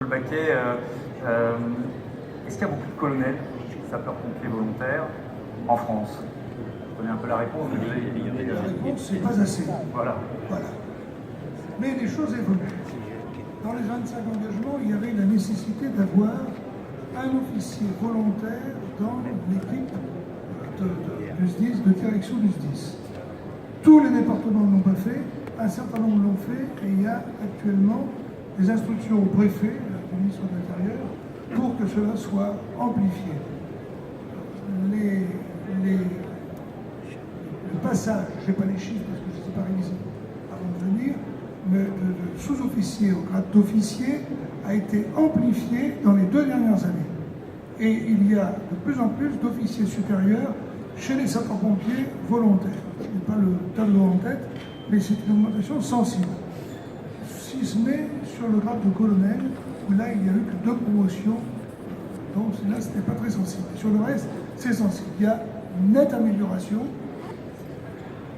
Le Baquet, est-ce qu'il y a beaucoup de colonels, sapeurs-pompiers volontaires, en France? Vous connaissez un peu la réponse, vous La réponse, c'est pas assez. Voilà. Voilà. Mais les choses évoluent. Dans les 25 engagements, il y avait la nécessité d'avoir un officier volontaire dans l'équipe du SDIS, de direction du SDIS. Tous les départements ne l'ont pas fait, un certain nombre l'ont fait, et il y a actuellement des instructions au préfet, du ministre de l'Intérieur, pour que cela soit amplifié. Le passage, je n'ai pas les chiffres parce que je ne les ai pas révisés avant de venir, mais de sous-officier au grade d'officier a été amplifié dans les 2 dernières années. Et il y a de plus en plus d'officiers supérieurs chez les sapeurs-pompiers volontaires. Je n'ai pas le tableau en tête, mais c'est une augmentation sensible. Si ce n'est sur le grade de colonel, où là il n'y a eu que 2 promotions, donc là ce n'était pas très sensible. Sur le reste, c'est sensible. Il y a une nette amélioration,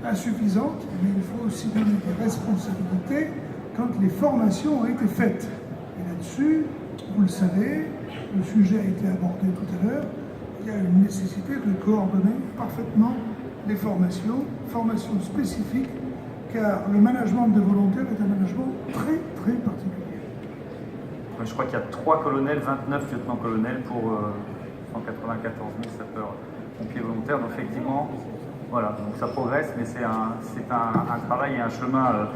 insuffisante, mais il faut aussi donner des responsabilités quand les formations ont été faites. Et là-dessus, vous le savez, le sujet a été abordé tout à l'heure, il y a une nécessité de coordonner parfaitement les formations spécifiques, car le management des volontaires est un management très très particulier. Je crois qu'il y a 3 colonels, 29 lieutenants-colonels pour 194 000 sapeurs-pompiers volontaires. Donc effectivement, voilà, donc ça progresse, mais c'est un travail et un chemin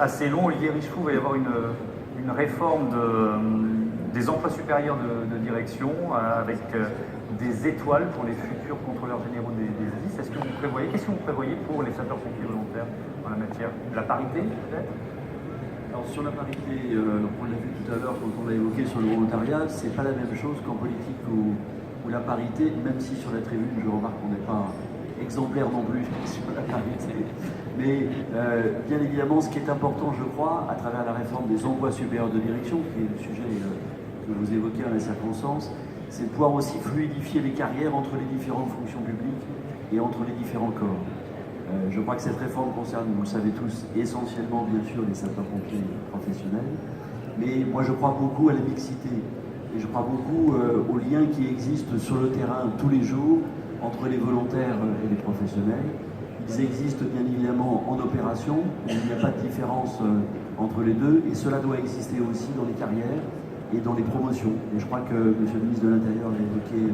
assez long. Olivier Richefou, va y avoir une réforme des emplois supérieurs de direction avec des étoiles pour les futurs contrôleurs généraux des SDIS. Qu'est-ce que vous prévoyez pour les sapeurs-pompiers volontaires en la matière? La parité, peut-être? Alors sur la parité, on l'a vu tout à l'heure quand on l'a évoqué sur le volontariat, c'est pas la même chose qu'en politique où la parité, même si sur la tribune je remarque qu'on n'est pas exemplaire non plus sur la parité, mais bien évidemment ce qui est important je crois à travers la réforme des emplois supérieurs de direction, qui est le sujet que vous évoquez en la circonstance, c'est de pouvoir aussi fluidifier les carrières entre les différentes fonctions publiques et entre les différents corps. Je crois que cette réforme concerne, vous le savez tous, essentiellement bien sûr les sapeurs-pompiers professionnels, mais moi je crois beaucoup à la mixité et je crois beaucoup aux liens qui existent sur le terrain tous les jours entre les volontaires et les professionnels. Ils existent bien évidemment en opération, il n'y a pas de différence entre les deux et cela doit exister aussi dans les carrières et dans les promotions. Et je crois que M. le ministre de l'Intérieur l'a évoqué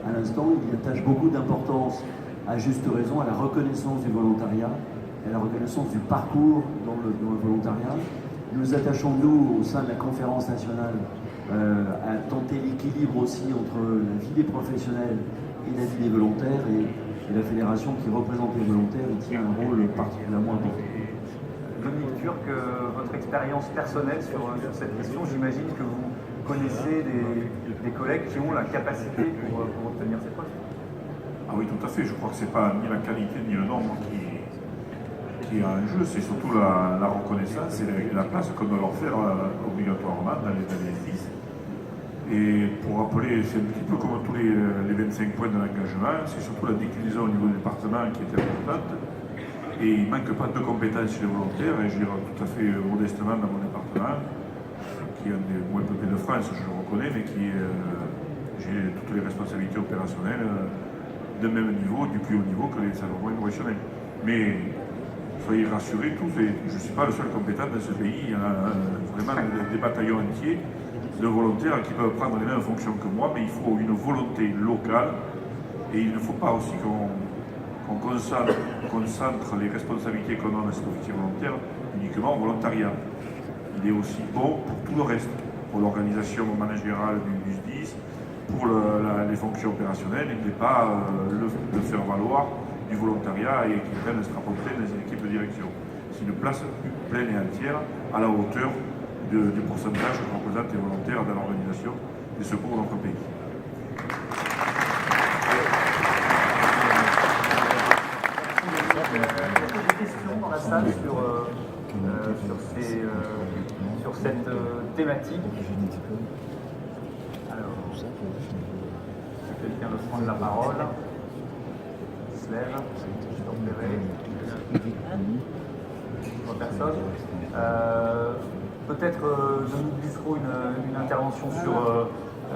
à l'instant, il attache beaucoup d'importance à juste raison à la reconnaissance du volontariat, à la reconnaissance du parcours dans le volontariat. Nous attachons, nous, au sein de la conférence nationale, à tenter l'équilibre aussi entre la vie des professionnels et la vie des volontaires, et la fédération qui représente les volontaires y tient un rôle particulièrement important. Dominique Turc, votre expérience personnelle sur cette question, j'imagine que vous connaissez des collègues qui ont la capacité pour obtenir ces postes. Ah oui, tout à fait. Je crois que ce n'est pas ni la qualité ni le nombre qui est en jeu, c'est surtout la reconnaissance et la place qu'on doit leur faire obligatoirement dans les SDIS. Et pour rappeler, c'est un petit peu comme tous les 25 points de l'engagement, c'est surtout la déclinaison au niveau du département qui est importante. Et il ne manque pas de compétences chez les volontaires, et je dirais tout à fait modestement dans mon département, qui est un des moins peuplés de France, je le reconnais, mais j'ai toutes les responsabilités opérationnelles de même niveau, du plus haut niveau que les salariés professionnels. Mais soyez rassurés tous, et je ne suis pas le seul compétent dans ce pays, il y a vraiment des bataillons entiers de volontaires qui peuvent prendre les mêmes fonctions que moi, mais il faut une volonté locale, et il ne faut pas aussi qu'on concentre les responsabilités qu'on a dans cet officier volontaire uniquement au volontariat. Il est aussi bon pour tout le reste, pour l'organisation managériale du SDIS, pour les fonctions opérationnelles, et n'est pas le faire valoir du volontariat et qui prenne un strapontin dans une équipe de direction. C'est une place pleine et entière à la hauteur du pourcentage que représentent les volontaires dans l'organisation des secours dans notre pays. Il y a des questions dans la salle sur cette thématique. Alors, si quelqu'un veut prendre la parole, il se lève, je t'en verrai. Personne. peut-être Dominique Bussereau une intervention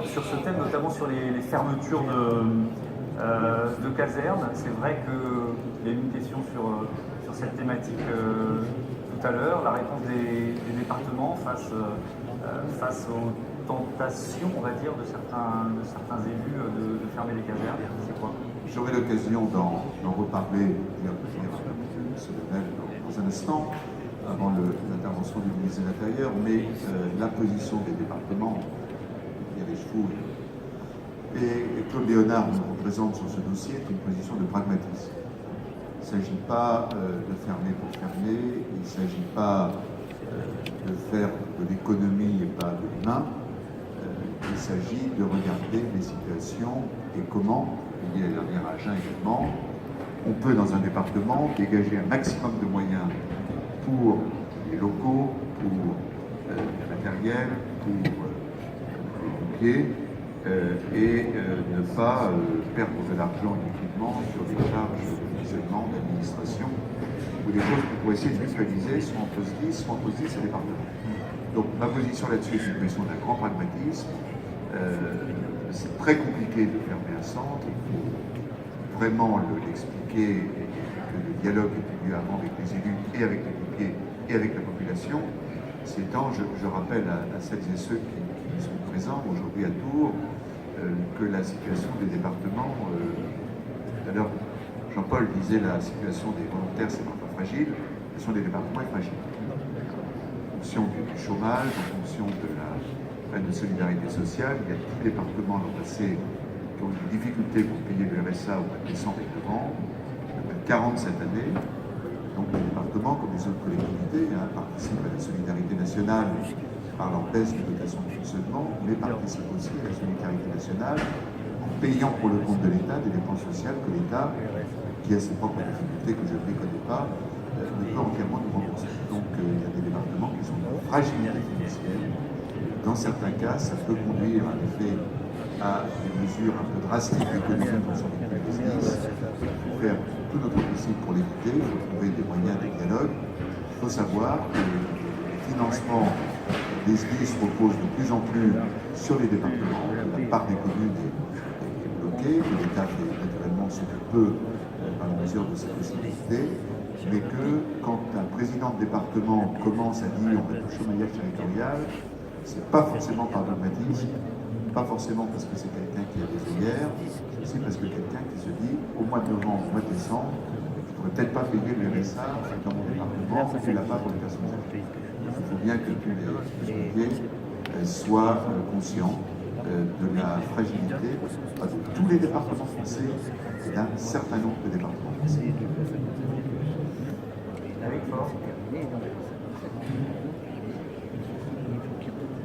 sur ce thème, notamment sur les fermetures de casernes. C'est vrai qu'il y a eu une question sur cette thématique tout à l'heure, la réponse des départements face aux tentations, on va dire, de certains élus de fermer les casernes. C'est quoi? J'aurai l'occasion d'en reparler dans un instant, avant l'intervention du ministre de l'Intérieur, mais la position des départements, Pierre Richefou et Claude Léonard nous représentent sur ce dossier, est une position de pragmatisme. Il ne s'agit pas de fermer pour fermer, il ne s'agit pas de faire de l'économie et pas de l'humain. Il s'agit de regarder les situations et comment, il y a la dernière à Agen également, on peut dans un département dégager un maximum de moyens pour les locaux, pour le matériel, pour les pompiers, et ne pas perdre de l'argent inutilement sur des charges d'isolement, d'administration, ou des choses qu'on pourrait essayer de mutualiser, soit entre SDIS, soit entre SDIS et département. Donc ma position là-dessus est une position d'un grand pragmatisme. C'est très compliqué de fermer un centre, il faut vraiment l'expliquer et que le dialogue ait lieu avant avec les élus et avec les pompiers et avec la population. Ces temps, je rappelle à celles et ceux qui sont présents aujourd'hui à Tours que la situation des départements, tout à l'heure Jean-Paul disait la situation des volontaires c'est parfois fragile, la situation des départements est fragile. En fonction du chômage, en fonction de la solidarité sociale, il y a 10 départements l'an passé qui ont eu des difficultés pour payer le RSA au mois de décembre et novembre, il y en a 40 cette année. Donc les départements, comme les autres collectivités, participent à la solidarité nationale par leur baisse de dotation de fonctionnement, mais participent aussi à la solidarité nationale en payant pour le compte de l'État des dépenses sociales que l'État, qui a ses propres difficultés que je ne connais pas, ne peut entièrement nous rembourser. Donc il y a des départements qui sont en fragilité financière. Dans certains cas, ça peut conduire en effet à des mesures un peu drastiques d'économie dans son business. Il faut faire tout notre possible pour l'éviter, il faut trouver des moyens de dialogue. Il faut savoir que le financement des SDIS repose de plus en plus sur les départements. La part des communes est bloquée, que l'État fait naturellement ce qu'il peut par la mesure de ses possibilités, mais que quand un président de département commence à dire on va toucher au maillage territorial, c'est pas forcément par dogmatisme, pas forcément parce que c'est quelqu'un qui a des œillères, c'est aussi parce que quelqu'un qui se dit au mois de novembre, au mois de décembre, je ne pourrais peut-être pas payer le RSA dans mon département, je ne l'ai pas pour les personnes âgées. Il faut bien que tous les pompiers soient conscients de la fragilité de tous les départements français et d'un certain nombre de départements français.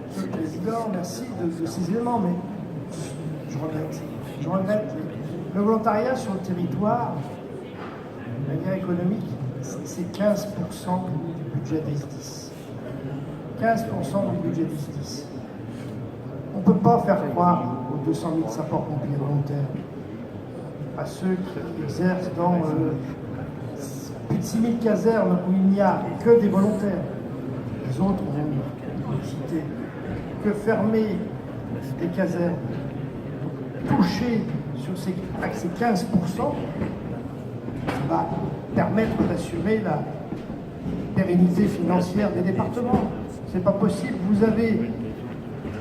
Monsieur le Président, merci de ces éléments, mais je regrette. Le volontariat sur le territoire, de manière économique, c'est 15% du budget des SDIS. 15% du budget des SDIS. On ne peut pas faire croire aux 200 000 sapeurs-pompiers volontaires, à ceux qui exercent dans plus de 6 000 casernes où il n'y a que des volontaires. Les autres ont cité que fermer des casernes, toucher avec ces 15%, ça va permettre d'assurer la pérennité financière des départements. C'est pas possible. Vous avez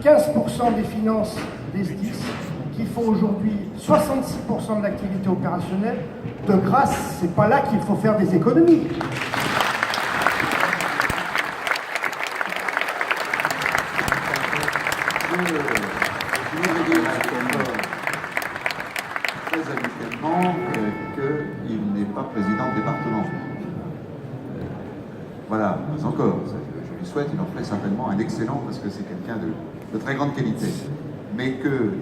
15% des finances des SDIS qui font aujourd'hui 66% de l'activité opérationnelle. De grâce, c'est pas là qu'il faut faire des économies. Je voudrais dire très habituellement qu'il n'est pas président de département. Voilà, pas encore. Je lui souhaite, il en ferait certainement un excellent parce que c'est quelqu'un de très grande qualité. Mais que